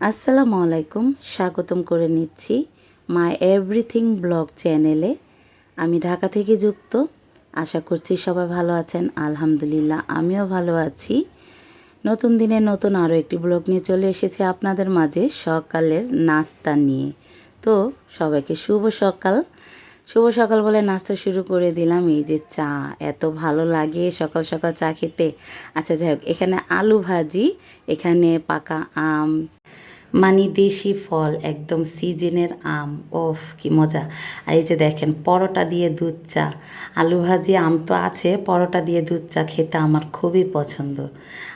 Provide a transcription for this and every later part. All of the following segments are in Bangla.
আসসালামু আলাইকুম, স্বাগতম করে নিচ্ছি মাই এভরিথিং ব্লগ চ্যানেলে। আমি ঢাকা থেকে যুক্ত। আশা করছি সবাই ভালো আছেন। আলহামদুলিল্লাহ আমিও ভালো আছি। নতুন দিনে নতুন আরও একটি ব্লগ নিয়ে চলে এসেছি আপনাদের মাঝে সকালের নাস্তা নিয়ে। তো সবাইকে শুভ সকাল বলে নাস্তা শুরু করে দিলাম। এই যে চা, এত ভালো লাগে সকাল সকাল চা খেতে। আচ্ছা যাই হোক, এখানে আলু ভাজি, এখানে পাকা আম, মানে দেশি ফল, একদম সিজনের আম। ওফ কি মজা! আর এই যে দেখেন পরোটা দিয়ে দুধ চা, আলু ভাজি, আম তো আছে, পরোটা দিয়ে দুধ চা খেতে আমার খুবই পছন্দ।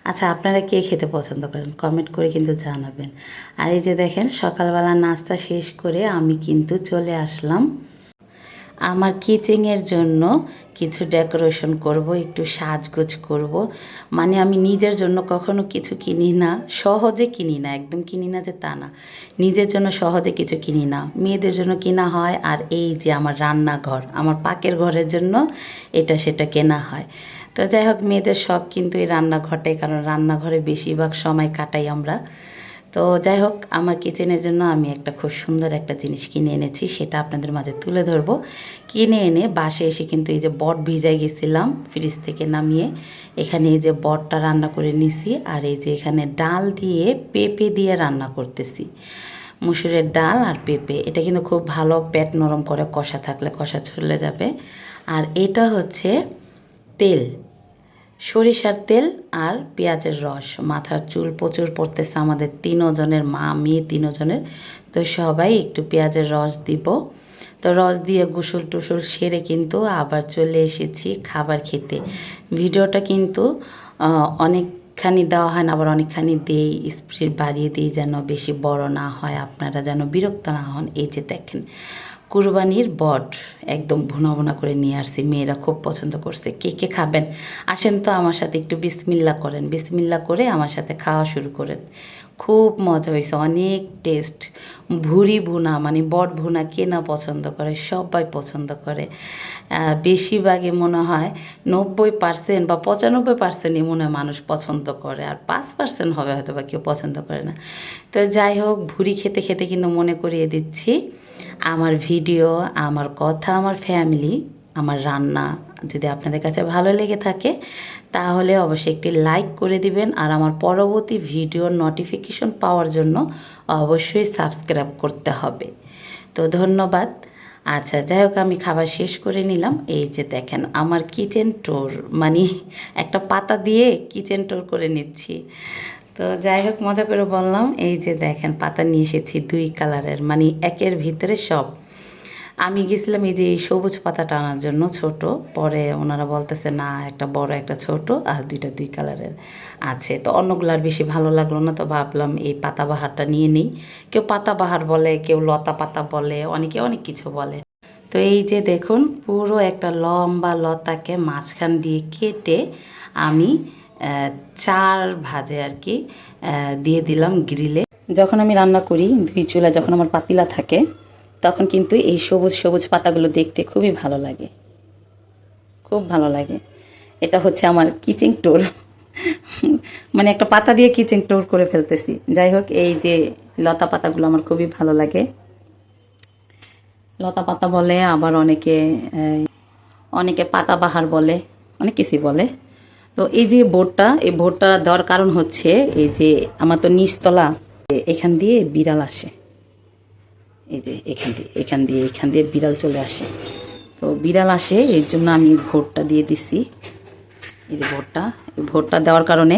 আচ্ছা আপনারা কে খেতে পছন্দ করেন কমেন্ট করে কিন্তু জানাবেন। আর এই যে দেখেন সকালবেলা নাস্তা শেষ করে আমি কিন্তু চলে আসলাম আমার কিচেনের জন্য কিছু ডেকোরেশন করব, একটু সাজগোজ করব। মানে আমি নিজের জন্য কখনো কিছু কিনি না, সহজে কিনি না, একদম কিনি না যে তা না, নিজের জন্য সহজে কিছু কিনি না, মেয়েদের জন্য কিনা হয়। আর এই যে আমার রান্নাঘর, আমার পাকের ঘরের জন্য এটা সেটা কেনা হয়। তো যাই হোক, মেয়েদের শখ কিন্তু এই রান্নাঘরটাই, কারণ রান্নাঘরে বেশিরভাগ সময় কাটাই আমরা। তো যাই হোক, আমার কিচেনের জন্য আমি একটা খুব সুন্দর একটা জিনিস কিনে এনেছি, সেটা আপনাদের মাঝে তুলে ধরবো। কিনে এনে বাসে এসে কিন্তু এই যে বট ভিজাই গেছিলাম ফ্রিজ থেকে নামিয়ে, এখানে এই যে বটটা রান্না করে নিছি। আর এই যে এখানে ডাল দিয়ে পেঁপে দিয়ে রান্না করতেছি, মুসুরের ডাল আর পেঁপে। এটা কিন্তু খুব ভালো পেট নরম করে, কষা থাকলে কষা চলে যাবে। আর এটা হচ্ছে তেল, সরিষার তেল আর পেঁয়াজের রস। মাথার চুল প্রচুর পড়তেছে আমাদের তিনজনের, মা মেয়ে তিনজনের। তো সবাই একটু পেঁয়াজের রস দিব। তো রস দিয়ে গোসল টোসল সেরে কিন্তু আবার চলে এসেছি খাবার খেতে। ভিডিওটা কিন্তু অনেকখানি দেওয়া হয় না, আবার অনেকখানি দেই, স্পিড বাড়িয়ে দিই যেন বেশি বড় না হয়, আপনারা যেন বিরক্ত না হন। এই যে দেখেন কুরবানির বট একদম ভুনা ভুনা করে নিয়ে আসছি, মেয়েরা খুব পছন্দ করছে। কে কে খাবেন আসেন তো আমার সাথে, একটু বিসমিল্লা করেন, বিসমিল্লা করে আমার সাথে খাওয়া শুরু করেন। খুব মজা হয়েছে, অনেক টেস্ট। ভুরি ভুনা মানে বট ভুনা কে না পছন্দ করে, সবাই পছন্দ করে। বেশিরভাগই মনে হয় 90% বা 95%ই মনে হয় মানুষ পছন্দ করে, আর 5% হবে হয়তো বা কেউ পছন্দ করে না। তো যাই হোক, ভুরি খেতে খেতে কিন্তু মনে করিয়ে দিচ্ছি আমার ভিডিও, আমার কথা, আমার ফ্যামিলি, আমার রান্না যদি আপনাদের কাছে ভালো লেগে থাকে তাহলে অবশ্যই একটি লাইক করে দিবেন। আর আমার পরবর্তী ভিডিওর নোটিফিকেশন পাওয়ার জন্য অবশ্যই সাবস্ক্রাইব করতে হবে। তো ধন্যবাদ। আচ্ছা যাই হোক, আমি খাবার শেষ করে নিলাম। এই যে দেখেন আমার কিচেন টোর, মানে একটা পাতা দিয়ে কিচেন টোর করে নিচ্ছি। তো যাই হোক, মজা করে বললাম। এই যে দেখেন পাতা নিয়ে এসেছি 2 কালারের, মানে একের ভিতরে সব। আমি গেছিলাম এই যে এই সবুজ পাতাটা আনার জন্য, ছোট। পরে ওনারা বলতেছে না, একটা বড় একটা ছোট, আর 2 কালারের আছে। তো অন্যগুলার বেশি ভালো লাগলো না, তো ভাবলাম এই পাতাবাহারটা নিয়ে নিই। কেউ পাতাবাহার বলে, কেউ লতা পাতা বলে, অনেকে অনেক কিছু বলে। তো এই যে দেখুন, পুরো একটা লম্বা লতাকে মাঝখান দিয়ে কেটে আমি 4 ভাজে আর কি দিয়ে দিলাম গ্রিলে। যখন আমি রান্না করি 2 চুলা, যখন আমার পাতিলা থাকে, তখন কিন্তু এই সবুজ সবুজ পাতাগুলো দেখতে খুবই ভালো লাগে, খুব ভালো লাগে। এটা হচ্ছে আমার কিচেন টোর, মানে একটা পাতা দিয়ে কিচেন টোর করে ফেলতেছি। যাই হোক, এই যে লতা পাতাগুলো আমার খুবই ভালো লাগে। লতা পাতা বলে, আবার অনেকে অনেকে পাতাবাহার বলে, অনেক কিছুই বলে। তো এই যে বোর্ডটা, এই বোর্ডটা দেওয়ার কারণ হচ্ছে এই যে আমার তো নিচতলা, এখান দিয়ে বিড়াল আসে, এই যে এখান দিয়ে বিড়াল চলে আসে। তো বিড়াল আসে, এর জন্য আমি ভোটটা দিয়ে দিছি। এই যে ভোটটা দেওয়ার কারণে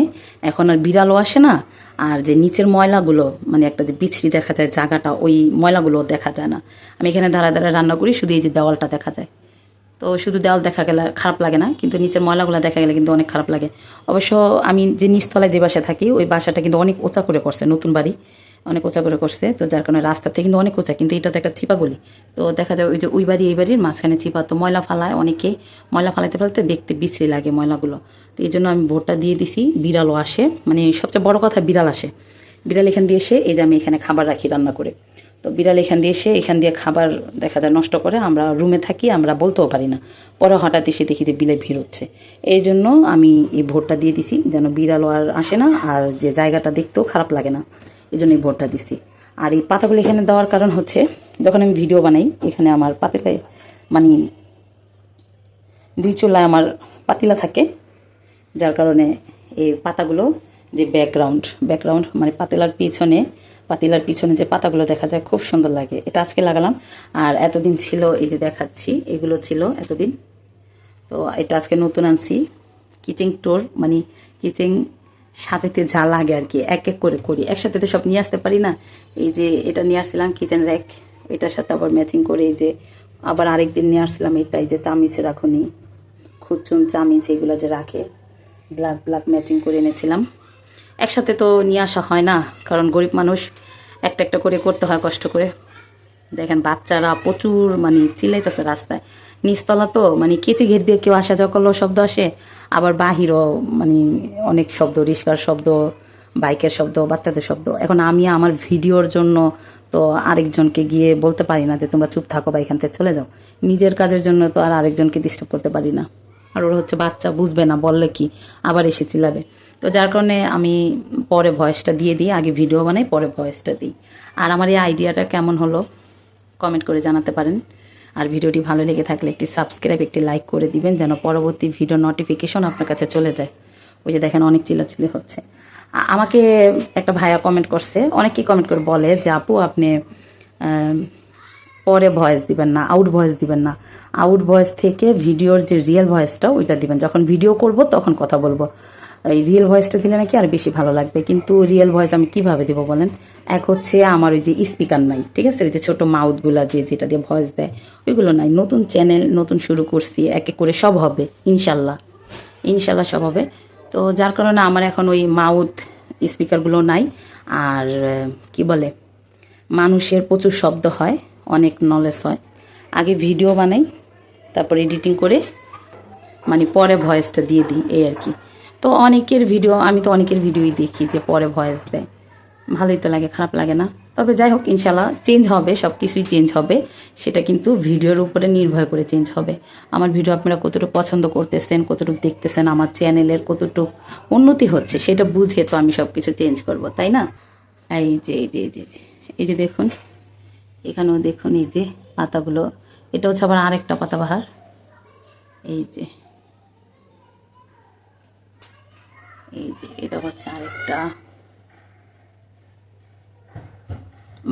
এখন আর বিড়ালও আসে না, আর যে নিচের ময়লাগুলো, মানে একটা যে বিছড়ি দেখা যায় জায়গাটা, ওই ময়লাগুলো দেখা যায় না। আমি এখানে দাঁড়ায় দাঁড়ায় রান্না করি, শুধু এই যে দেওয়ালটা দেখা যায়। তো শুধু দেওয়াল দেখা গেলে খারাপ লাগে না, কিন্তু নিচের ময়লাগুলো দেখা গেলে কিন্তু অনেক খারাপ লাগে। অবশ্য আমি যে নিচতলায় যে বাসায় থাকি, ওই বাসাটা কিন্তু অনেক উঁচা করে করছে, নতুন বাড়ি, অনেক উঁচা করে করছে। তো যার কারণে রাস্তা থেকে কিন্তু অনেক উঁচা, কিন্তু এটা তো একটা চিপা গলি। তো দেখা যায় ওই যে ওই বাড়ি এই বাড়ির মাঝখানে চিপা, তো ময়লা ফালায় অনেকেই, ময়লা ফালাইতে ফেলতে দেখতে বিশ্রী লাগে ময়লাগুলো। তো এই জন্য আমি ভোটটা দিয়ে দিছি। বিড়ালও আসে, মানে সবচেয়ে বড় কথা বিড়াল আসে। বিড়াল এখান দিয়ে এসে, এই যে আমি এখানে খাবার রাখি রান্না করে, তো বিড়াল এখান দিয়ে এসে এখান দিয়ে খাবার দেখা যায় নষ্ট করে। আমরা রুমে থাকি, আমরা বলতেও পারি না, পরে হঠাৎ এসে দেখি যে বিলে ভিড় হচ্ছে। এই জন্য আমি এই ভোটটা দিয়ে দিছি, যেন বিড়ালও আর আসে না, আর যে জায়গাটা দেখতেও খারাপ লাগে না। এই জন্য এই ভোটটা দিছি। আর এই পাতাগুলো এখানে দেওয়ার কারণ হচ্ছে যখন আমি ভিডিও বানাই এখানে আমার পাতিলায় মানে দুই চুলায় আমার পাতিলা থাকে, যার কারণে এই পাতাগুলো যে ব্যাকগ্রাউন্ড মানে পাতিলার পিছনে যে পাতাগুলো দেখা যায় খুব সুন্দর লাগে। এটা আজকে লাগালাম। আর এতদিন ছিল এই যে দেখাচ্ছি, এগুলো ছিল এতদিন, তো এটা আজকে নতুন আনছি। কিচেন টোর মানে কিচেন সাজাতে যা লাগে আর কি এক এক করে করি, একসাথে তো সব নিয়ে আসতে পারি না। এই যে এটা নিয়ে আসছিলাম কিচেন র্যাক, এটার সাথে আবার ম্যাচিং করে এই যে আবার আরেকদিন নিয়ে আসছিলাম এটা, এই যে চামিচ রাখুনি, খুচুন চামিচ এগুলো যে রাখে ব্ল্যাক ম্যাচিং করে এনেছিলাম। একসাথে তো নিয়ে আসা হয় না, কারণ গরিব মানুষ, একটা একটা করে করতে হয় কষ্ট করে। দেখেন বাচ্চারা প্রচুর মানে চিল্লাইতেছে রাস্তায়, নিচতলা তো মানে কেচি ঘের দিয়ে কেউ আসা যাওয়া করলেও শব্দ আসে, আবার বাহিরও মানে অনেক শব্দ, রিক্সার শব্দ, বাইকের শব্দ, বাচ্চাদের শব্দ। এখন আমি আমার ভিডিওর জন্য তো আরেকজনকে গিয়ে বলতে পারি না যে তোমরা চুপ থাকো বা এখান থেকে চলে যাও। নিজের কাজের জন্য তো আর আরেকজনকে ডিস্টার্ব করতে পারি না। আর ওরা হচ্ছে বাচ্চা, বুঝবে না, বললে কি আবার এসে চিল্লাবে। তো যার কারণে আমি পরে ভয়েসটা দিয়ে দিই, আগে ভিডিও বানাই পরে ভয়েসটা দিই। আর আমার এই আইডিয়াটা কেমন হলো কমেন্ট করে জানাতে পারেন। আর ভিডিওটি ভালো লেগে থাকলে একটি সাবস্ক্রাইব, একটি লাইক করে দিবেন, যেন পরবর্তী ভিডিও নোটিফিকেশন আপনার কাছে চলে যায়। ওই যে দেখেন অনেক চিল্লাচিল্লি হচ্ছে। আমাকে একটা ভাইয়া কমেন্ট করছে, অনেকেই কমেন্ট করে বলে যে আপু আপনি পরে ভয়েস দিবেন না, আউট ভয়েস দিবেন না, আউট ভয়েস থেকে ভিডিওর যে রিয়েল ভয়েসটা ওইটা দিবেন, যখন ভিডিও করব তখন কথা বলবো। এই রিয়েল ভয়েসটা দিলে নাকি আর বেশি ভালো লাগবে। কিন্তু রিয়েল ভয়েস আমি কিভাবে দেবো বলেন? এক হচ্ছে আমার ওই যে স্পিকার নাই, ঠিক আছে, ওই যে ছোটো মাউথগুলা যেটা দিয়ে ভয়েস দেয় ওইগুলো নাই। নতুন চ্যানেল নতুন শুরু করছি, এক এক করে সব হবে ইনশাল্লাহ, ইনশাল্লাহ সব হবে। তো যার কারণে আমার এখন ওই মাউথ স্পিকারগুলো নাই। আর কি বলে, মানুষের প্রচুর শব্দ হয়, অনেক নলেজ হয়। আগে ভিডিও বানাই, তারপর এডিটিং করে মানে পরে ভয়েসটা দিয়ে দিই, এই আর কি। তো অনেকের ভিডিও, আমি তো অনেকের ভিডিওই দেখি যে পরে ভয়েস দেয়, ভালোই তো লাগে, খারাপ লাগে না। তবে যাই হোক ইনশাল্লাহ চেঞ্জ হবে, সব কিছুই চেঞ্জ হবে, সেটা কিন্তু ভিডিওর উপরে নির্ভর করে চেঞ্জ হবে। আমার ভিডিও আপনারা কতটুকু পছন্দ করতেছেন, কতটুকু দেখতেছেন, আমার চ্যানেলের কতটুকু উন্নতি হচ্ছে সেটা বুঝে তো আমি সব কিছু চেঞ্জ করব, তাই না? এই যে দেখুন, এখানেও দেখুন এই যে পাতাগুলো, এটা হচ্ছে আবার আরেকটা পাতাবাহার। এই যে এটা হচ্ছে আরেকটা।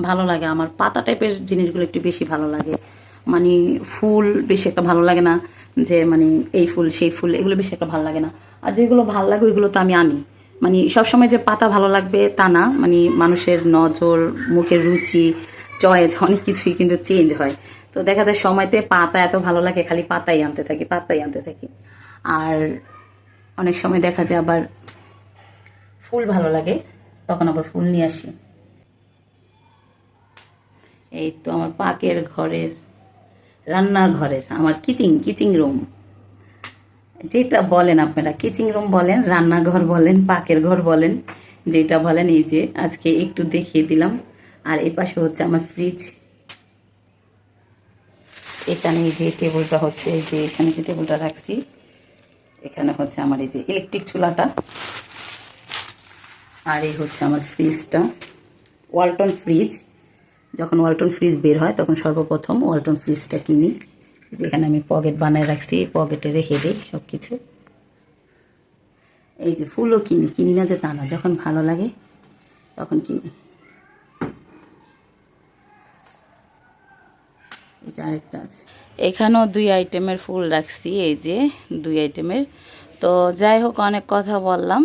ভালো লাগে আমার পাতা টাইপের জিনিসগুলো একটু বেশি ভালো লাগে, মানে ফুল বেশি একটা ভালো লাগে না, যে মানে এই ফুল সেই ফুল এগুলো বেশি একটা ভালো লাগে না। আর যেগুলো ভালো লাগে ওইগুলো তো আমি আনি। মানে সবসময় যে পাতা ভালো লাগবে তা না, মানে মানুষের নজর, মুখের রুচি, চয়েস অনেক কিছুই কিন্তু চেঞ্জ হয়। তো দেখা যায় সময়তে পাতা এত ভালো লাগে, খালি পাতাই আনতে থাকি। আর অনেক সময় দেখা যায় আবার ফুল ভালো লাগে, তখন আবার ফুল নিয়ে আসি। এই তো আমার পাকের ঘরের, রান্নাঘরের আমার কিচিং রুম, যেটা বলেন আপনারা, কিচিং রুম বলেন, রান্নাঘর বলেন, পাকের ঘর বলেন, যেটা বলেন। এই যে আজকে একটু দেখিয়ে দিলাম। আর এই পাশে হচ্ছে আমার ফ্রিজ। এখানে এই যে টেবিলটা হচ্ছে, এই যে এখানে যে টেবিলটা রাখছি, এখানে হচ্ছে আমার এই যে ইলেকট্রিক চুলাটা। আর এই হচ্ছে আমার ফ্রিজটা, ওয়ালটন ফ্রিজ। যখন ওয়ালটন ফ্রিজ বের হয় তখন সর্বপ্রথম ওয়ালটন ফ্রিজটা কিনি, যেখানে আমি পকেট বানায় রাখছি, পকেটে রেখে দিই সব কিছু। এই যে ফুলও কিনি না যে তা না, যখন ভালো লাগে তখন কিনি। এটা আরেকটা আছে, এখানেও 2 আইটেমের ফুল রাখছি, এই যে 2 আইটেমের। তো যাই হোক অনেক কথা বললাম,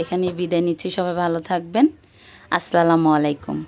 এখানেই বিদায় নিচ্ছি। সবাই ভালো থাকবেন, আসসালামু আলাইকুম।